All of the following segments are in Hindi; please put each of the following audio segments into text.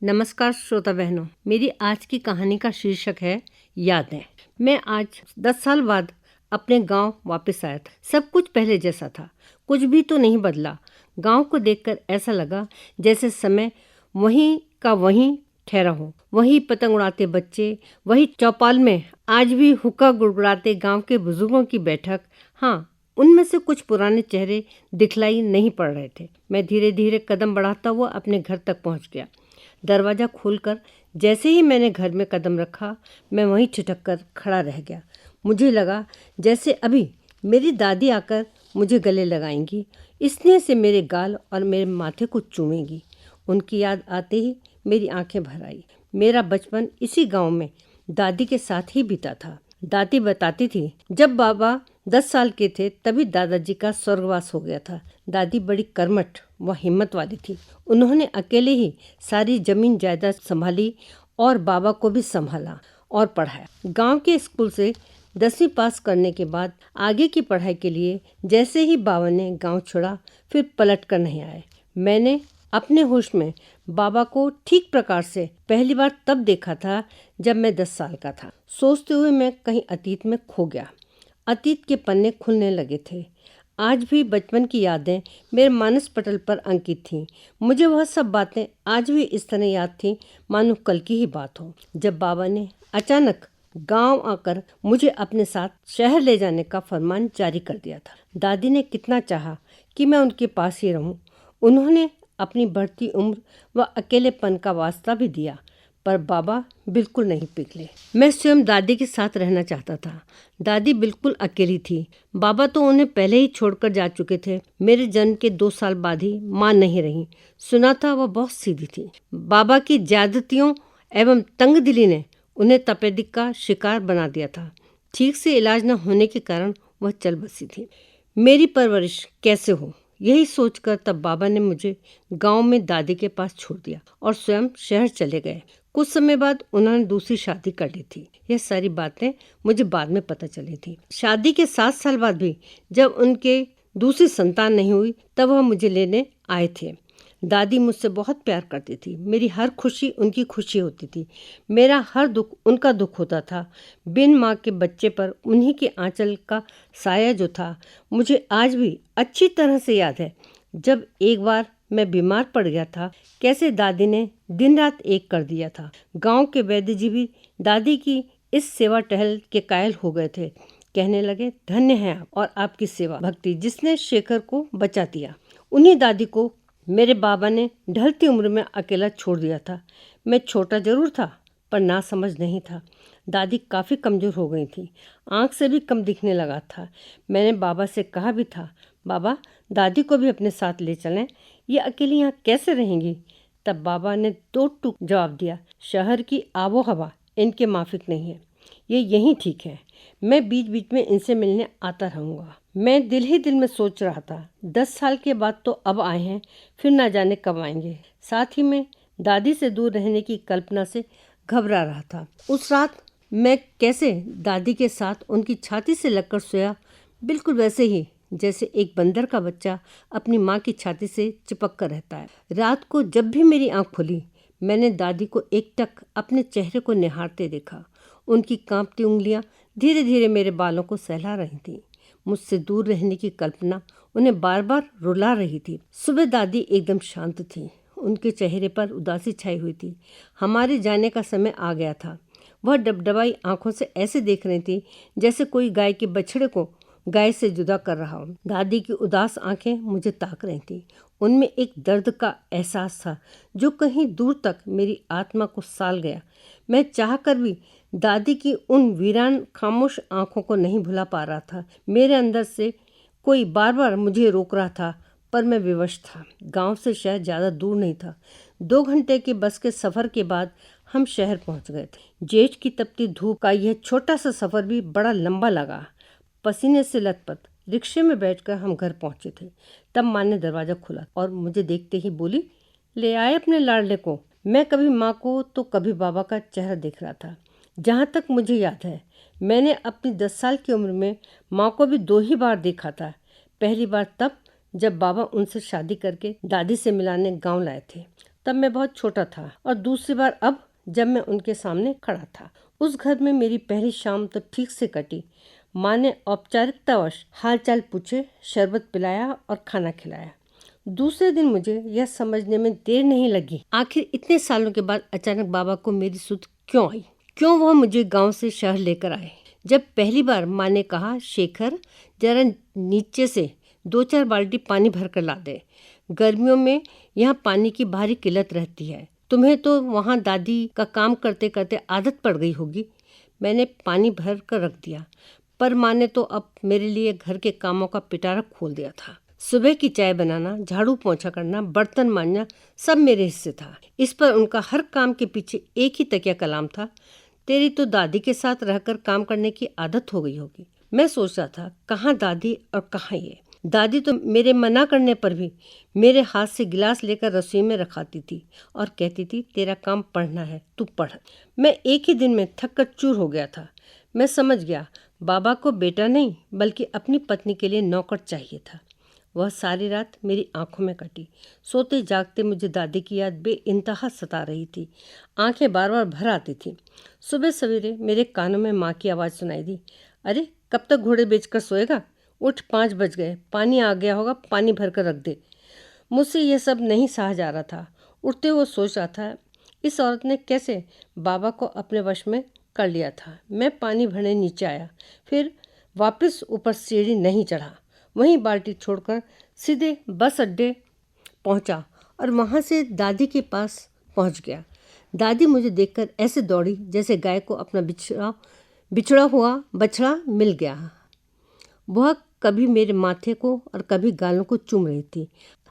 नमस्कार श्रोता बहनों, मेरी आज की कहानी का शीर्षक है यादें। मैं आज 10 साल बाद अपने गांव वापस आया था। सब कुछ पहले जैसा था, कुछ भी तो नहीं बदला। गांव को देखकर ऐसा लगा जैसे समय वहीं का वहीं ठहरा हो। वही पतंग उड़ाते बच्चे, वही चौपाल में आज भी हुक्का गुड़गुड़ाते गांव के बुजुर्गों की बैठक। हाँ, उनमें से कुछ पुराने चेहरे दिखलाई नहीं पड़ रहे थे। मैं धीरे धीरे कदम बढ़ाता हुआ अपने घर तक पहुंच गया। दरवाज़ा खोलकर जैसे ही मैंने घर में कदम रखा, मैं वहीं छिटक कर खड़ा रह गया। मुझे लगा जैसे अभी मेरी दादी आकर मुझे गले लगाएंगी, स्नेह से मेरे गाल और मेरे माथे को चूमेंगी। उनकी याद आते ही मेरी आंखें भर आई। मेरा बचपन इसी गांव में दादी के साथ ही बीता था। दादी बताती थी, जब बाबा 10 साल के थे तभी दादाजी का स्वर्गवास हो गया था। दादी बड़ी कर्मठ व हिम्मत वाली थी। उन्होंने अकेले ही सारी जमीन जायदाद संभाली और बाबा को भी संभाला और पढ़ाया। गांव के स्कूल से 10वीं पास करने के बाद आगे की पढ़ाई के लिए जैसे ही बाबा ने गांव छोड़ा, फिर पलट कर नहीं आए। मैंने अपने होश में बाबा को ठीक प्रकार से पहली बार तब देखा था जब मैं 10 साल का था। सोचते हुए मैं कहीं अतीत में खो गया। अतीत के पन्ने खुलने लगे थे। आज भी बचपन की यादें मेरे मानस पटल पर अंकित थीं। मुझे वह सब बातें आज भी इस तरह याद थीं मानो कल की ही बात हो। जब बाबा ने अचानक गांव आकर मुझे अपने साथ शहर ले जाने का फरमान जारी कर दिया था। दादी ने कितना चाहा कि मैं उनके पास ही रहूं। उन्होंने अपनी बढ़ती उम्र व अकेलेपन का वास्ता भी दिया, पर बाबा बिल्कुल नहीं पिघले। मैं स्वयं दादी के साथ रहना चाहता था। दादी बिल्कुल अकेली थी। बाबा तो उन्हें पहले ही छोड़कर जा चुके थे। मेरे जन्म के 2 साल बाद ही माँ नहीं रही। सुना था वह बहुत सीधी थी। बाबा की ज्यादतियों एवं तंगदिली ने उन्हें तपेदिक का शिकार बना दिया था। ठीक से इलाज न होने के कारण वह चल बसी थी। मेरी परवरिश कैसे हो, यही सोचकर तब बाबा ने मुझे गांव में दादी के पास छोड़ दिया और स्वयं शहर चले गए। कुछ समय बाद उन्होंने दूसरी शादी कर ली थी। यह सारी बातें मुझे बाद में पता चली थी। शादी के 7 साल बाद भी जब उनके दूसरी संतान नहीं हुई, तब वह मुझे लेने आए थे। दादी मुझसे बहुत प्यार करती थी। मेरी हर खुशी उनकी खुशी होती थी। मेरा हर दुख उनका दुख होता था। बिन माँ के बच्चे पर उन्हीं के आंचल का साया जो था, मुझे आज भी अच्छी तरह से याद है। जब एक बार मैं बीमार पड़ गया था, कैसे दादी ने दिन रात एक कर दिया था। गांव के वैद्य जी भी दादी की इस सेवा टहल के कायल हो गए थे। कहने लगे, धन्य हैं आप और आपकी सेवा भक्ति जिसने शेखर को बचा दिया। उन्हीं दादी को मेरे बाबा ने ढलती उम्र में अकेला छोड़ दिया था। मैं छोटा जरूर था, पर ना समझ नहीं था। दादी काफ़ी कमज़ोर हो गई थी। आँख से भी कम दिखने लगा था। मैंने बाबा से कहा भी था, बाबा दादी को भी अपने साथ ले चलें, ये अकेली यहाँ कैसे रहेंगी। तब बाबा ने 2 टूक जवाब दिया, शहर की आबो हवा इनके माफिक नहीं है, ये यहीं ठीक है। मैं बीच बीच में इनसे मिलने आता रहूँगा। मैं दिल ही दिल में सोच रहा था, 10 साल के बाद तो अब आए हैं, फिर ना जाने कब आएंगे। साथ ही मैं दादी से दूर रहने की कल्पना से घबरा रहा था। उस रात मैं कैसे दादी के साथ उनकी छाती से लगकर सोया, बिल्कुल वैसे ही जैसे एक बंदर का बच्चा अपनी माँ की छाती से चिपक कर रहता है। रात को जब भी मेरी आँख खुली, मैंने दादी को एकटक अपने चेहरे को निहारते देखा। उनकी कांपती उंगलियां धीरे धीरे मेरे बालों को सहला रही थीं। मुझसे दूर रहने की कल्पना उन्हें बार बार रुला रही थी। सुबह दादी एकदम शांत थी। उनके चेहरे पर उदासी छाई हुई थी। हमारे जाने का समय आ गया था। वह डबडबाई आंखों से ऐसे देख रही थी जैसे कोई गाय के बछड़े को गाय से जुदा कर रहा हो। दादी की उदास आंखें मुझे ताक रही थी। उनमें एक दर्द का एहसास था जो कहीं दूर तक मेरी आत्मा को साल गया। मैं चाहकर भी दादी की उन वीरान खामोश आंखों को नहीं भुला पा रहा था। मेरे अंदर से कोई बार बार मुझे रोक रहा था, पर मैं विवश था। गांव से शहर ज़्यादा दूर नहीं था। 2 घंटे के बस के सफ़र के बाद हम शहर पहुंच गए थे। जेठ की तपती धूप का यह छोटा सा सफ़र भी बड़ा लंबा लगा। पसीने से लथपथ रिक्शे में बैठकर हम घर पहुंचे थे। तब माँ ने दरवाज़ा खोला और मुझे देखते ही बोली, ले आए अपने लाडले को। मैं कभी माँ को तो कभी बाबा का चेहरा देख रहा था। जहाँ तक मुझे याद है, मैंने अपनी 10 साल की उम्र में माँ को भी 2 ही बार देखा था। पहली बार तब जब बाबा उनसे शादी करके दादी से मिलाने गांव लाए थे। तब मैं बहुत छोटा था, और दूसरी बार अब जब मैं उनके सामने खड़ा था। उस घर में मेरी पहली शाम तो ठीक से कटी। माँ ने औपचारिकतावश हालचाल पूछे, शरबत पिलाया और खाना खिलाया। दूसरे दिन मुझे यह समझने में देर नहीं लगी, आखिर इतने सालों के बाद अचानक बाबा को मेरी सुध क्यों आई, क्यों वह मुझे गांव से शहर लेकर आए। जब पहली बार माँ ने कहा, शेखर जरा नीचे से 2-4 बाल्टी पानी भर कर ला दे, गर्मियों में यहाँ पानी की भारी किल्लत रहती है, तुम्हें तो वहाँ दादी का काम करते करते आदत पड़ गई होगी। मैंने पानी भर कर रख दिया, पर माँ ने तो अब मेरे लिए घर के कामों का पिटारा खोल दिया था। सुबह की चाय बनाना, झाड़ू पोंछा करना, बर्तन मांजना सब मेरे हिस्से था। इस पर उनका हर काम के पीछे एक ही तकिया कलाम था, तेरी तो दादी के साथ रहकर काम करने की आदत हो गई होगी। मैं सोच रहा था, कहाँ दादी और कहाँ ये। दादी तो मेरे मना करने पर भी मेरे हाथ से गिलास लेकर रसोई में रखाती थी और कहती थी, तेरा काम पढ़ना है, तू पढ़। मैं एक ही दिन में थक कर चूर हो गया था। मैं समझ गया, बाबा को बेटा नहीं बल्कि अपनी पत्नी के लिए नौकर चाहिए था। वह सारी रात मेरी आंखों में कटी। सोते जागते मुझे दादी की याद बेइंतहा सता रही थी। आंखें बार बार भर आती थी। सुबह सवेरे मेरे कानों में माँ की आवाज़ सुनाई दी, अरे कब तक घोड़े बेचकर सोएगा, उठ 5 बज गए, पानी आ गया होगा, पानी भर कर रख दे। मुझसे यह सब नहीं सहा जा रहा था। उठते हुए सोच रहा था, इस औरत ने कैसे बाबा को अपने वश में कर लिया था। मैं पानी भरने नीचे आया, फिर वापस ऊपर सीढ़ी नहीं चढ़ा, वहीं बाल्टी छोड़कर सीधे बस अड्डे पहुंचा और वहां से दादी के पास पहुंच गया। दादी मुझे देखकर ऐसे दौड़ी जैसे गाय को अपना बिछड़ा हुआ बछड़ा मिल गया। वह कभी मेरे माथे को और कभी गालों को चूम रही थी।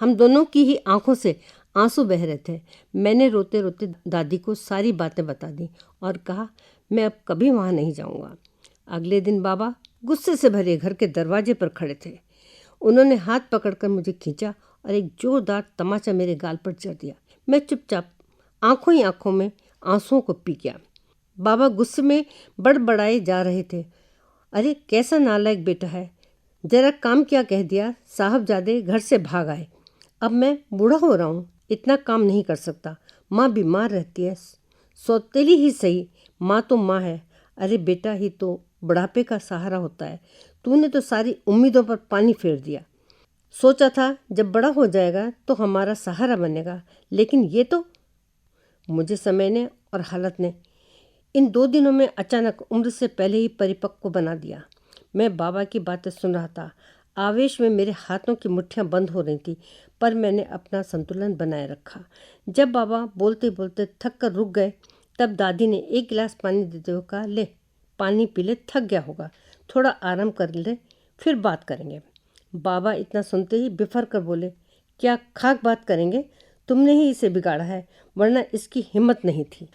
हम दोनों की ही आंखों से आंसू बह रहे थे। मैंने रोते रोते दादी को सारी बातें बता दी और कहा, मैं अब कभी वहाँ नहीं जाऊँगा। अगले दिन बाबा गुस्से से भरे घर के दरवाजे पर खड़े थे। उन्होंने हाथ पकड़कर मुझे खींचा और एक जोरदार तमाचा मेरे गाल पर जड़ दिया। मैं चुपचाप आंखों ही आंखों में आंसुओं को पी गया। बाबा गुस्से में बड़बड़ाए जा रहे थे, अरे कैसा नालायक बेटा है, जरा काम क्या कह दिया, साहबजादे घर से भाग आए। अब मैं बूढ़ा हो रहा हूँ, इतना काम नहीं कर सकता, माँ बीमार रहती है, सौतेली ही सही, माँ तो माँ है। अरे बेटा ही तो बुढ़ापे का सहारा होता है, तूने तो सारी उम्मीदों पर पानी फेर दिया। सोचा था जब बड़ा हो जाएगा तो हमारा सहारा बनेगा, लेकिन ये तो। मुझे समय ने और हालत ने इन 2 दिनों में अचानक उम्र से पहले ही परिपक्व बना दिया। मैं बाबा की बातें सुन रहा था। आवेश में मेरे हाथों की मुट्ठियां बंद हो रही थी, पर मैंने अपना संतुलन बनाए रखा। जब बाबा बोलते बोलते थक कर रुक गए, तब दादी ने एक गिलास पानी देते हुए कहा, ले पानी पी ले, थक गया होगा, थोड़ा आराम कर ले, फिर बात करेंगे। बाबा इतना सुनते ही बिफर कर बोले, क्या खाक बात करेंगे, तुमने ही इसे बिगाड़ा है, वरना इसकी हिम्मत नहीं थी।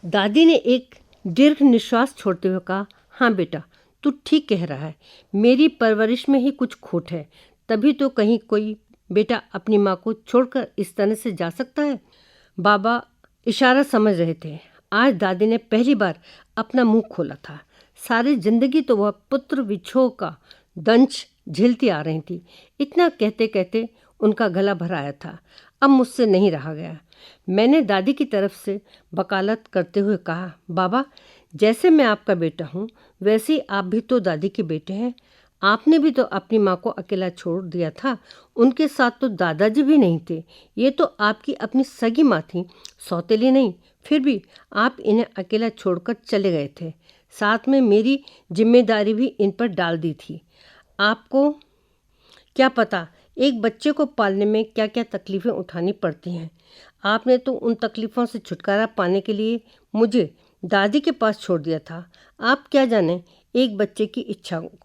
दादी ने एक दीर्घ निश्वास छोड़ते हुए कहा, हाँ बेटा, तू ठीक कह रहा है, मेरी परवरिश में ही कुछ खोट है, तभी तो कहीं कोई बेटा अपनी माँ को छोड़कर इस तरह से जा सकता है। बाबा इशारा समझ रहे थे। आज दादी ने पहली बार अपना मुंह खोला था। सारी जिंदगी तो वह पुत्र विछोह का दंश झेलती आ रही थी। इतना कहते कहते उनका गला भर आया था। अब मुझसे नहीं रहा गया। मैंने दादी की तरफ से वकालत करते हुए कहा, बाबा, जैसे मैं आपका बेटा हूँ, वैसे ही आप भी तो दादी के बेटे हैं। आपने भी तो अपनी माँ को अकेला छोड़ दिया था, उनके साथ तो दादाजी भी नहीं थे। ये तो आपकी अपनी सगी माँ थी, सौतेली नहीं, फिर भी आप इन्हें अकेला छोड़कर चले गए थे। साथ में मेरी जिम्मेदारी भी इन पर डाल दी थी। आपको क्या पता एक बच्चे को पालने में क्या क्या तकलीफ़ें उठानी पड़ती हैं। आपने तो उन तकलीफ़ों से छुटकारा पाने के लिए मुझे दादी के पास छोड़ दिया था। आप क्या जाने एक बच्चे की इच्छा को।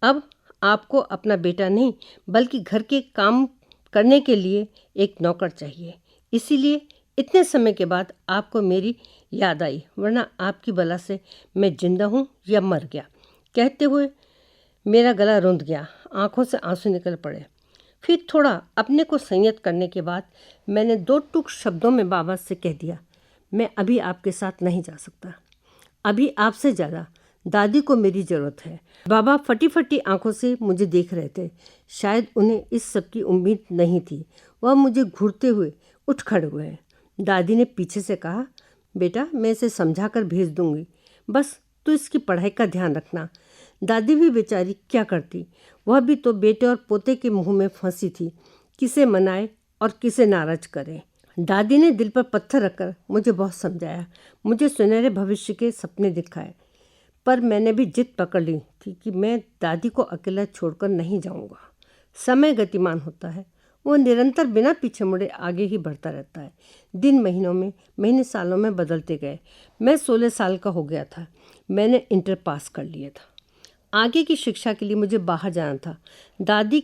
अब आपको अपना बेटा नहीं बल्कि घर के काम करने के लिए एक नौकर चाहिए। इसीलिए इतने समय के बाद आपको मेरी याद आई, वरना आपकी बला से मैं जिंदा हूँ या मर गया। कहते हुए मेरा गला रुंध गया, आंखों से आंसू निकल पड़े। फिर थोड़ा अपने को संयत करने के बाद मैंने 2 टूक शब्दों में बाबा से कह दिया, मैं अभी आपके साथ नहीं जा सकता। अभी आपसे ज़्यादा दादी को मेरी ज़रूरत है। बाबा फटी फटी आंखों से मुझे देख रहे थे। शायद उन्हें इस सब की उम्मीद नहीं थी। वह मुझे घूरते हुए उठ खड़े हुए। दादी ने पीछे से कहा, बेटा मैं इसे समझा कर भेज दूंगी, बस तू इसकी पढ़ाई का ध्यान रखना। दादी भी बेचारी क्या करती, वह भी तो बेटे और पोते के मुंह में फंसी थी, किसे मनाए और किसे नाराज करे। दादी ने दिल पर पत्थर रखकर मुझे बहुत समझाया, मुझे सुनहरे भविष्य के सपने दिखाए, पर मैंने भी जिद पकड़ ली थी कि मैं दादी को अकेला छोड़कर नहीं जाऊंगा। समय गतिमान होता है, वो निरंतर बिना पीछे मुड़े आगे ही बढ़ता रहता है। दिन महीनों में, महीने सालों में बदलते गए। मैं 16 साल का हो गया था। मैंने इंटर पास कर लिया था। आगे की शिक्षा के लिए मुझे बाहर जाना था। दादी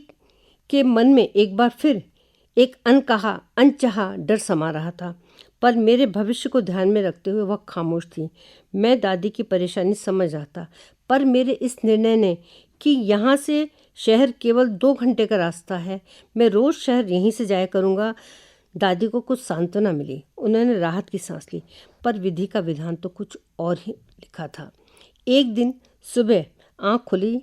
के मन में एक बार फिर एक अनकहा अनचाहा डर समा रहा था, पर मेरे भविष्य को ध्यान में रखते हुए वह खामोश थी। मैं दादी की परेशानी समझ रहा था, पर मेरे इस निर्णय ने कि यहाँ से शहर केवल 2 घंटे का रास्ता है, मैं रोज़ शहर यहीं से जाया करूँगा। दादी को कुछ सांत्वना मिली, उन्होंने राहत की सांस ली, पर विधि का विधान तो कुछ और ही लिखा था। एक दिन सुबह आँख खुली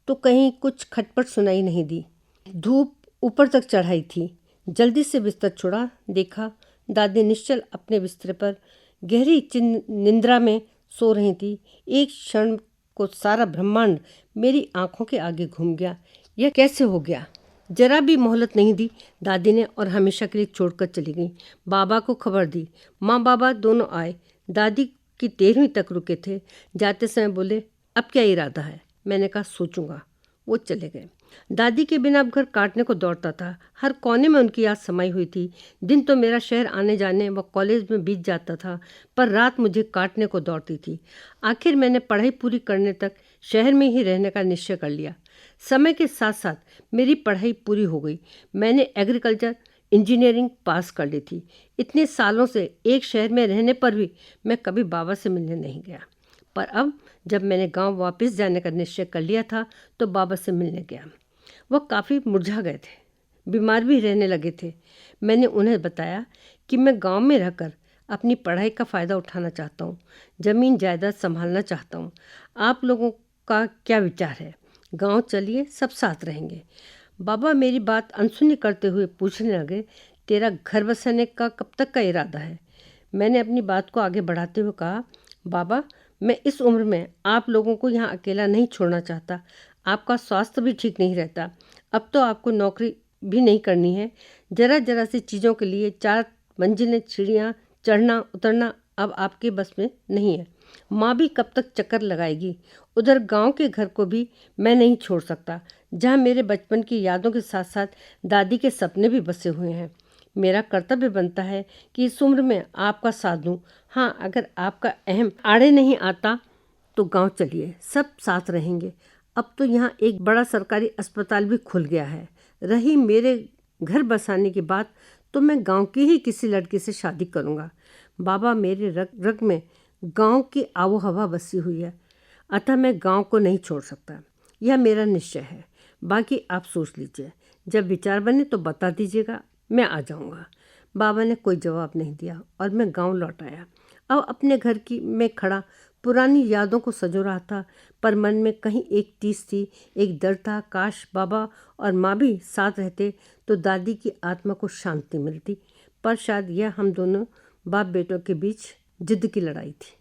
तो कहीं कुछ खटपट सुनाई नहीं दी। धूप ऊपर तक चढ़ाई थी। जल्दी से बिस्तर छोड़ा, देखा दादी निश्चल अपने बिस्तर पर गहरी निंद्रा में सो रही थी। एक क्षण को सारा ब्रह्मांड मेरी आंखों के आगे घूम गया। यह कैसे हो गया? जरा भी मोहलत नहीं दी दादी ने और हमेशा के लिए छोड़कर चली गई। बाबा को खबर दी। माँ बाबा दोनों आए। दादी की 13वीं तक रुके थे। जाते समय बोले, अब क्या इरादा है? मैंने कहा, सोचूंगा। वो चले गए। दादी के बिना अब घर काटने को दौड़ता था। हर कोने में उनकी याद समाई हुई थी। दिन तो मेरा शहर आने जाने व कॉलेज में बीत जाता था, पर रात मुझे काटने को दौड़ती थी। आखिर मैंने पढ़ाई पूरी करने तक शहर में ही रहने का निश्चय कर लिया। समय के साथ साथ मेरी पढ़ाई पूरी हो गई। मैंने एग्रीकल्चर इंजीनियरिंग पास कर ली थी। इतने सालों से एक शहर में रहने पर भी मैं कभी बाबा से मिलने नहीं गया, पर अब जब मैंने गांव वापस जाने का निश्चय कर लिया था तो बाबा से मिलने गया। वह काफ़ी मुरझा गए थे, बीमार भी रहने लगे थे। मैंने उन्हें बताया कि मैं गांव में रहकर अपनी पढ़ाई का फ़ायदा उठाना चाहता हूँ, ज़मीन जायदाद संभालना चाहता हूँ। आप लोगों का क्या विचार है? गांव चलिए, सब साथ रहेंगे। बाबा मेरी बात अनसुनी करते हुए पूछने लगे, तेरा घर बसाने का कब तक का इरादा है? मैंने अपनी बात को आगे बढ़ाते हुए कहा, बाबा मैं इस उम्र में आप लोगों को यहाँ अकेला नहीं छोड़ना चाहता। आपका स्वास्थ्य भी ठीक नहीं रहता। अब तो आपको नौकरी भी नहीं करनी है। जरा जरा सी चीज़ों के लिए 4 मंजिलें सीढ़ियाँ चढ़ना उतरना अब आपके बस में नहीं है। माँ भी कब तक चक्कर लगाएगी? उधर गांव के घर को भी मैं नहीं छोड़ सकता, जहाँ मेरे बचपन की यादों के साथ साथ दादी के सपने भी बसे हुए हैं। मेरा कर्तव्य बनता है कि इस उम्र में आपका साथ दूँ। हाँ, अगर आपका अहम आड़े नहीं आता तो गांव चलिए, सब साथ रहेंगे। अब तो यहाँ एक बड़ा सरकारी अस्पताल भी खुल गया है। रही मेरे घर बसाने की बात, तो मैं गांव की ही किसी लड़की से शादी करूँगा। बाबा मेरे रग रग में गांव की आबो हवा बसी हुई है, अतः मैं गांव को नहीं छोड़ सकता। यह मेरा निश्चय है। बाकी आप सोच लीजिए, जब विचार बने तो बता दीजिएगा, मैं आ जाऊँगा। बाबा ने कोई जवाब नहीं दिया और मैं गांव लौट आया। अब अपने घर की में खड़ा पुरानी यादों को सजो रहा था, पर मन में कहीं एक टीस थी, एक डर था। काश बाबा और माँ भी साथ रहते तो दादी की आत्मा को शांति मिलती, पर शायद यह हम दोनों बाप बेटों के बीच जिद की लड़ाई थी।